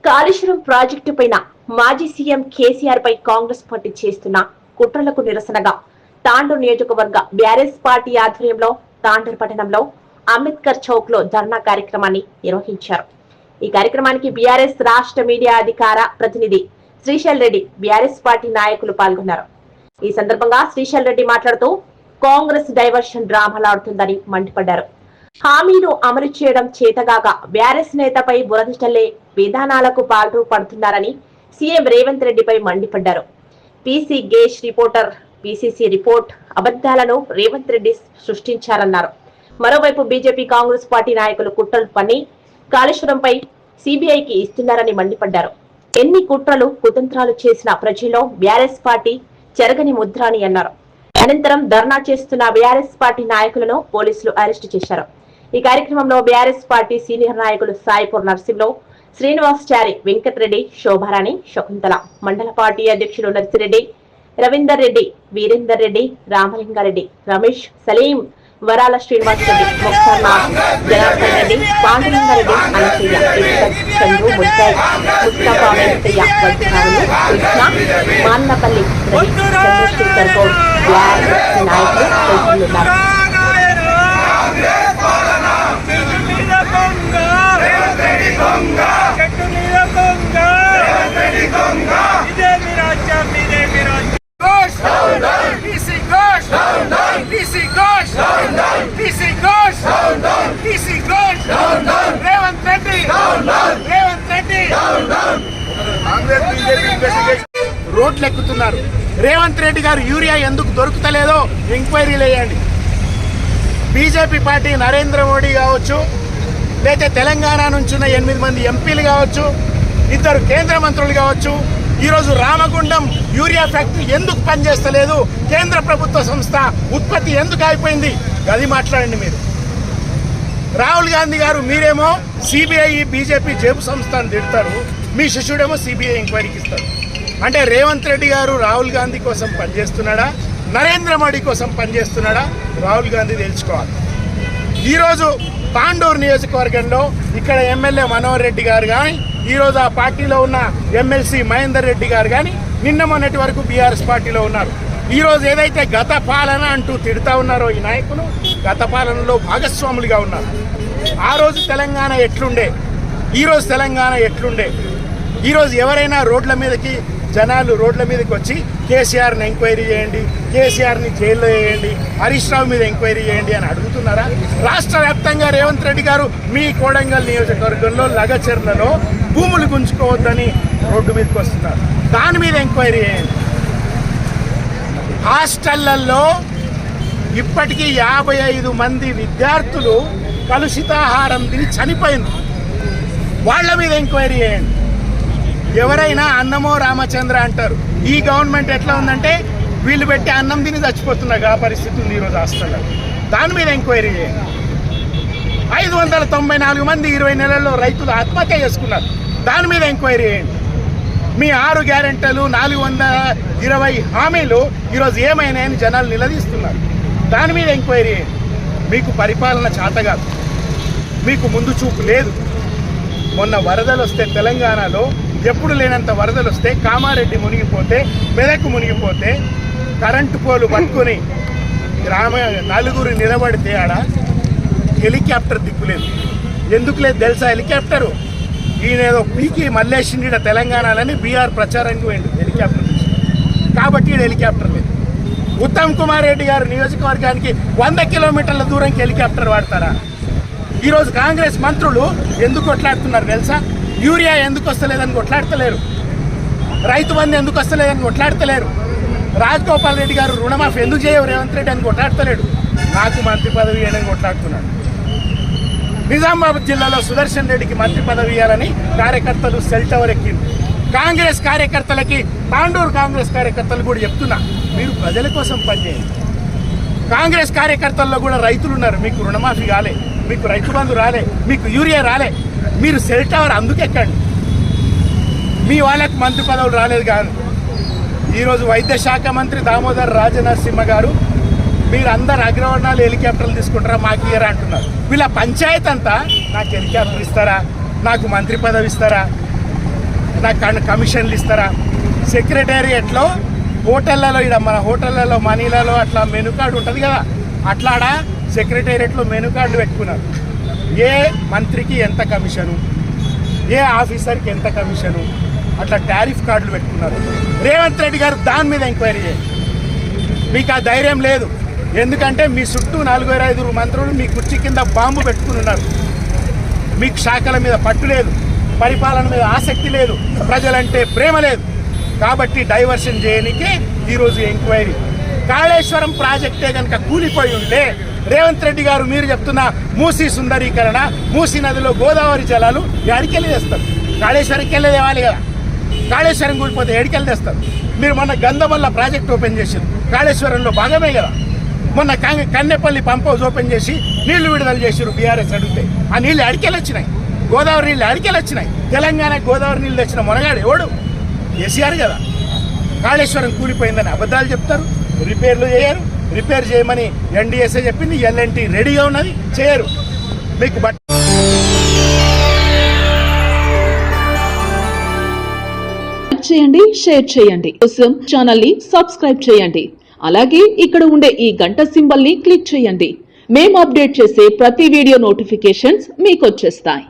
Kaleshwaram project పైన మాజీ CM KCR పై Congress party చేస్తున్న కుట్రలకు నిరసనగా తాండూరు నియోజకవర్గ బీఆర్ఎస్ పార్టీ ఆధ్వర్యంలో తాండూరు పట్టణంలో అంబేద్కర్ చౌక్ లో ధర్నా కార్యక్రమాన్ని నిర్వహించారు. ఈ కార్యక్రమానికి బీఆర్ఎస్ రాష్ట్ర మీడియా అధికార ప్రతినిధి శ్రీశైల్ రెడ్డి, బీఆర్ఎస్ పార్టీ నాయకులు పాల్గొన్నారు. ఈ సందర్భంగా శ్రీశైల్ రెడ్డి మాట్లాడుతూ కాంగ్రెస్ డైవర్షన్ డ్రామాలాడుతుందని మండిపడ్డారు. హామీలు అమలు చేయడం చేతగాక బీఆర్ఎస్ నేతపై బురద చల్లే విధానాలకు పాల్పడుతున్నారని సీఎం రేవంత్ రెడ్డిపై మండిపడ్డారు. PC Ghosh reporter PCC report అబద్దాలను రేవంత్ రెడ్డి సృష్టించారన్నారు. మరోవైపు బీజేపీ కాంగ్రెస్ పార్టీ నాయకులు కుట్రలు పని కాళేశ్వరంపై సీబీఐకి ఇస్తున్నారని మండిపడ్డారు. ఎన్ని కుట్రలు కుతంత్రాలు చేసిన ప్రజల్లో బీఆర్ఎస్ పార్టీ చెరగని ముద్ర అని అన్నారు. అనంతరం ధర్నా చేస్తున్న బీఆర్ఎస్ పార్టీ నాయకులను పోలీసులు అరెస్టు చేశారు. ఈ కార్యక్రమంలో బీఆర్ఎస్ పార్టీ సీనియర్ నాయకులు సాయిపూర్ నర్సింహరావు, శ్రీనివాసచారి, వెంకటరెడ్డి, శోభారాణి, శకుంతల, మండల పార్టీ అధ్యక్షులు నర్సిరెడ్డి, రవీందర్ రెడ్డి, వీరేందర్ రెడ్డి, రామలింగారెడ్డి, రమేష్, సలీం, వరాల శ్రీనివాసరెడ్డి, ముఖ్తార్ నాగ్, జనార్దన్ రెడ్డి, పాండురంగారెడ్డి, అనసూయ, చంద్రు, ముద్దాయి, ముస్తఫా, వెంకయ్య, వజ్రాలు, కృష్ణ, మాన్నపల్లి రవి, చంద్రశేఖర్ గౌడ్, బీఆర్ఎస్ నాయకులు పాల్గొన్నారు. రోడ్లు ఎక్కుతున్నారు. రేవంత్ రెడ్డి గారు యూరియా ఎందుకు దొరుకుతలేదో ఎంక్వైరీలు వేయండి. బీజేపీ పార్టీ నరేంద్ర మోడీ కావచ్చు, లేదా తెలంగాణ నుంచి ఉన్న 8 మంది ఎంపీలు కావచ్చు, 2 కేంద్ర మంత్రులు కావచ్చు, ఈరోజు రామగుండం యూరియా ఫ్యాక్టరీ ఎందుకు పనిచేస్తలేదు, కేంద్ర ప్రభుత్వ సంస్థ ఉత్పత్తి ఎందుకు అయిపోయింది, అది మాట్లాడండి. మీరు రాహుల్ గాంధీ గారు మీరేమో సిబిఐ బీజేపీ జేబు సంస్థను తిడతారు, మీ శిష్యుడేమో సిబిఐ ఎంక్వైరీకి ఇస్తారు. అంటే రేవంత్ రెడ్డి గారు రాహుల్ గాంధీ కోసం పనిచేస్తున్నాడా, నరేంద్ర మోడీ కోసం పనిచేస్తున్నాడా? రాహుల్ గాంధీ తెలుసుకోవాలి. ఈరోజు తాండూరు నియోజకవర్గంలో ఇక్కడ ఎమ్మెల్యే మనోహర్ రెడ్డి గారు కానీ, ఈరోజు ఆ పార్టీలో ఉన్న ఎమ్మెల్సీ మహేందర్ రెడ్డి గారు కానీ నిన్న మొన్నటి వరకు బీఆర్ఎస్ పార్టీలో ఉన్నారు. ఈరోజు ఏదైతే గత పాలన అంటూ తిడుతూ ఉన్నారో ఈ నాయకులు, గత పాలనలో భాగస్వాములుగా ఉన్నారు. ఆ రోజు తెలంగాణ ఎట్లుండే, ఈరోజు తెలంగాణ ఎట్లుండే? ఈరోజు ఎవరైనా రోడ్ల మీదకి జనాలు రోడ్ల మీదకి వచ్చి కేసీఆర్ని ఎంక్వైరీ చేయండి, కేసీఆర్ని జైల్లో వేయండి, హరీష్ రావు మీద ఎంక్వైరీ చేయండి అని అడుగుతున్నారా? రాష్ట్ర వ్యాప్తంగా రేవంత్ రెడ్డి గారు మీ కోడంగల్ నియోజకవర్గంలో లగచెర్లలో భూములు గుంజుకోవద్దని రోడ్డు మీదకి వస్తున్నారు. దాని మీద ఎంక్వైరీ చేయండి. హాస్టళ్లలో ఇప్పటికీ 55 మంది విద్యార్థులు కలుషితాహారం తిని చనిపోయింది. వాళ్ళ మీద ఎంక్వైరీ చేయండి. ఎవరైనా అన్నమో రామచంద్ర అంటారు. ఈ గవర్నమెంట్ ఎట్లా ఉందంటే వీళ్ళు పెట్టి అన్నం తిని చచ్చిపోతున్నారు. ఆ పరిస్థితి ఉంది ఈరోజు హాస్టల్లో. దాని మీద ఎంక్వైరీ చేయండి. 594 మంది 20 నెలల్లో రైతులు ఆత్మహత్య చేసుకున్నారు. దాని మీద ఎంక్వైరీ చేయండి. మీ 6 గ్యారెంటీలు 420 హామీలు ఈరోజు ఏమైనాయని జనాలు నిలదీస్తున్నారు. దాని మీద ఎంక్వైరీ చేయండి. మీకు పరిపాలన చేతగాదు, మీకు ముందు చూపు లేదు. మొన్న వరదలు వస్తే తెలంగాణలో ఎప్పుడు లేనంత వరదలు వస్తే కామారెడ్డి మునిగిపోతే, మెదక్ మునిగిపోతే కరెంటు పోలు పట్టుకొని 4 నిలబడితే ఆడ హెలికాప్టర్ దిక్కులేదు. ఎందుకు లేదు తెలుసా? హెలికాప్టరు ఈయనేదో పీకి మల్లేసిండి తెలంగాణలని బీఆర్ ప్రచారానికి పోయింది హెలికాప్టర్ కాబట్టి హెలికాప్టర్ లేదు. ఉత్తమ్ కుమార్ రెడ్డి గారు నియోజకవర్గానికి 100 కిలోమీటర్ల దూరంకి హెలికాప్టర్ వాడతారా? ఈరోజు కాంగ్రెస్ మంత్రులు ఎందుకు కొట్లాడుతున్నారు తెలుసా? యూరియా ఎందుకు వస్తలేదని కొట్లాడతలేరు, రైతు బంధు ఎందుకు వస్తలేదని కొట్లాడతలేరు, రాజగోపాల్ రెడ్డి గారు రుణమాఫీ ఎందుకు చేయవు రేవంత్ రెడ్డి అని కొట్లాడతలేడు, నాకు మంత్రి పదవి ఇవ్వని కొట్లాడుతున్నాడు. నిజామాబాద్ జిల్లాలో సుదర్శన్ రెడ్డికి మంత్రి పదవి ఇవ్వాలని కార్యకర్తలు సెల్ టవర్ ఎక్కింది. కాంగ్రెస్ కార్యకర్తలకి, తాండూరు కాంగ్రెస్ కార్యకర్తలు కూడా చెప్తున్నా, మీరు ప్రజల కోసం పనిచేయండి. కాంగ్రెస్ కార్యకర్తల్లో కూడా రైతులు ఉన్నారు. మీకు రుణమాఫీ కాలే, మీకు రైతు బంధు రాలే, మీకు యూరియా రాలే, మీరు సెల్ టవర్ అందుకెక్కండి. మీ వాళ్ళకి మంత్రి పదవులు రాలేదు కాదు. ఈరోజు వైద్య శాఖ మంత్రి దామోదర్ రాజనరసింహ గారు మీరందరు అగ్రవర్ణాలు హెలికాప్టర్లు తీసుకుంటారా, మాకు ఇయ్యరా అంటున్నారు. వీళ్ళ పంచాయత్ అంతా నాకు హెలికాప్టర్ ఇస్తారా, నాకు మంత్రి పదవి ఇస్తారా, నాకు కమిషన్లు ఇస్తారా? సెక్రటేరియట్లో హోటళ్లలో మన హోటళ్లలో మనీలలో అట్లా మెనూ కార్డు ఉంటుంది కదా, అట్లాడా సెక్రటేరియట్లో మెనూ కార్డు పెట్టుకున్నారు. ఏ మంత్రికి ఎంత కమిషను, ఏ ఆఫీసర్కి ఎంత కమిషను, అట్లా టారిఫ్ కార్డులు పెట్టుకున్నారు. రేవంత్ రెడ్డి గారు దాని మీద ఎంక్వైరీ చేయండి. మీకు ఆ ధైర్యం లేదు, ఎందుకంటే మీ చుట్టూ 4-5 మంత్రులు మీ కుర్చీ కింద బాంబు పెట్టుకుని ఉన్నారు. మీకు శాఖల మీద పట్టు లేదు, పరిపాలన మీద ఆసక్తి లేదు, ప్రజలంటే ప్రేమ లేదు. కాబట్టి డైవర్షన్ చేయడానికి ఈరోజు ఎంక్వైరీ. కాళేశ్వరం ప్రాజెక్టే కనుక కూలిపోయి ఉంటే రేవంత్ రెడ్డి గారు మీరు చెప్తున్న మూసీ సుందరీకరణ, మూసీ నదిలో గోదావరి జలాలు ఎడికెళ్ళి తెస్తారు? కాళేశ్వరంకి వెళ్ళి తేవాలి కదా. కాళేశ్వరం కూలిపోతే ఎడికెళ్ళి తెస్తారు? మీరు మొన్న గంధమల్ల ప్రాజెక్ట్ ఓపెన్ చేశారు, కాళేశ్వరంలో భాగమే కదా. మొన్న కన్నెపల్లి పంప్ హౌస్ ఓపెన్ చేసి నీళ్లు విడుదల చేశారు బీఆర్ఎస్ అడిగితే. ఆ నీళ్ళు అడికెళ్ళి వచ్చినాయి, గోదావరి నీళ్ళు అడికెళ్ళి వచ్చినాయి. తెలంగాణకు గోదావరి నీళ్ళు తెచ్చిన మొనగాడు ఎవడు? కేసీఆర్ కదా. కాళేశ్వరం కూలిపోయిందని అబద్ధాలు చెప్తారు, రిపేర్లు చేయరు. రిపేర్ చేయమని ఎన్డీఎస్ఏ చెప్పింది, ఎల్ఎన్టీ రెడీగా ఉన్నది, చేయరు. మీకు చేయండి, షేర్ చేయండి, కోసం ఛానల్ ని సబ్స్క్రైబ్ చేయండి. అలాగే ఇక్కడ ఉండే ఈ గంట సింబల్ ని క్లిక్ చేయండి. మేము అప్డేట్ చేసే ప్రతి వీడియో నోటిఫికేషన్స్ మీకు వచ్చేస్తాయి.